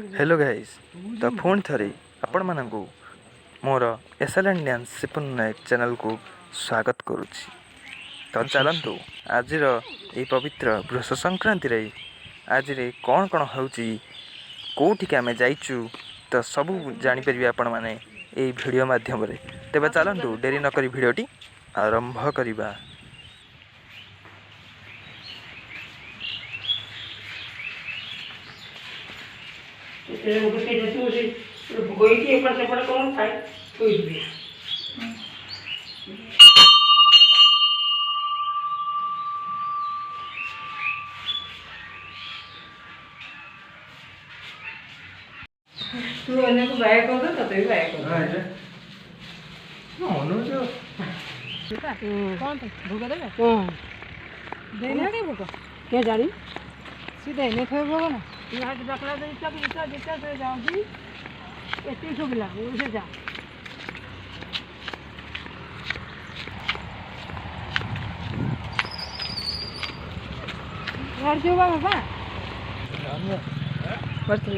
Hello guys तो पुणी थे आपण मानक मोर एसएलएन डांस सिपुन नायक चैनल को स्वागत करुच्ची। तो चलतु आज ये पवित्र वृष संक्रांति रे आज कौन कौन होची कौटिक आम जाइचु तो सब जापर आपण मैंने ये वीडियो माध्यम तेज चलतु डेरी नक भिडटी आरंभ करवा। तू अन्य को बाय कर दो तो भी बाय कर हां जे मोनो जो कौन तो भोग देबे हां देना के भोग क्या जानी सीधे ने थे भोग ना यहाँ के बकला दे तक इतना से जाऊंगी एती सुबला उसे जा यार जो बाबा बर्तन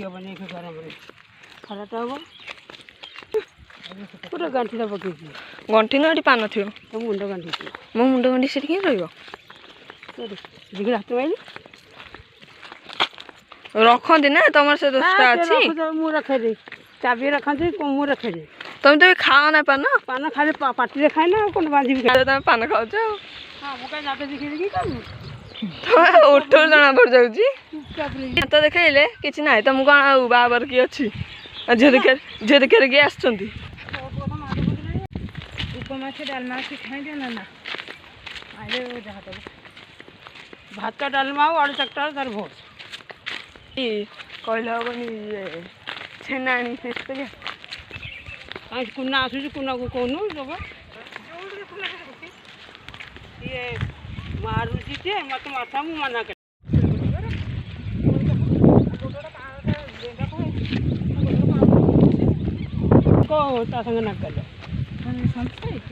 बने के गरम रे खाना तो पूरा गांठी दा पके गंठी ना पान थी तो मुंड गांठी मो मुंड गंठी से रही हाथ माइल रखती ना तुम से दोस्ता अच्छी मु रखे दे चाबी रखती मु रखे दे तुम तो खाओ ना पान पान खाली पाटी खाए ना कौन बांधी तुम पान खाऊ हाँ मुझे जाते देखी देखी करूँ उठ जना पड़ जाऊँ तो देखले कि ना तुम कौन बाबर किए अच्छी झे देखे किए आस उपमा से डालमा से खाई देना ना आगे जहाँ तक भात का डालमा आलू चक्टा तार भोज कहले हेनी छेना आज कुना आसुची कुना को कहूँ जब ये मारुची थे मत माथा मु मना कर को ता संग ना कर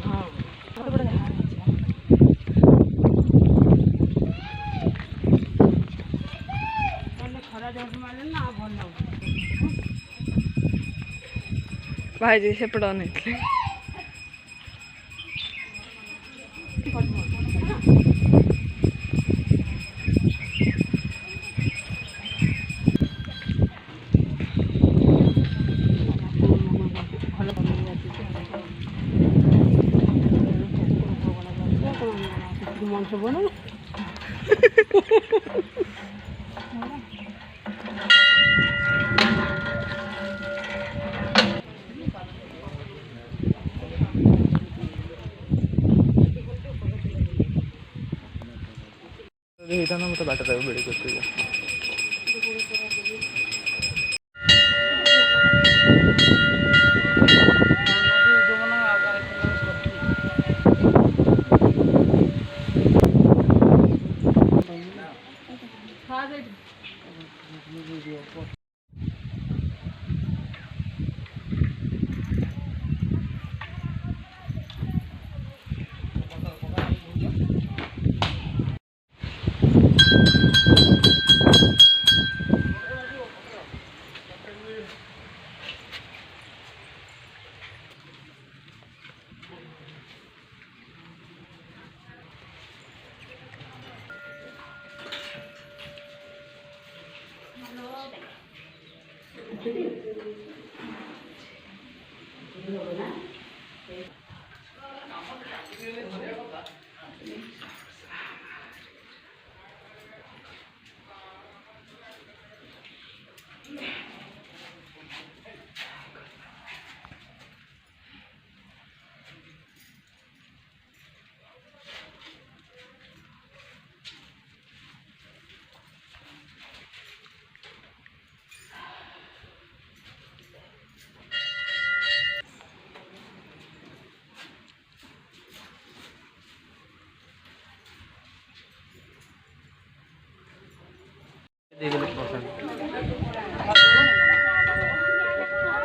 हाँ खरा जब मारे ना भल भाई जी से पड़ा नहीं मन से बनो मत बाट बेड़ी कर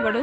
बड़ू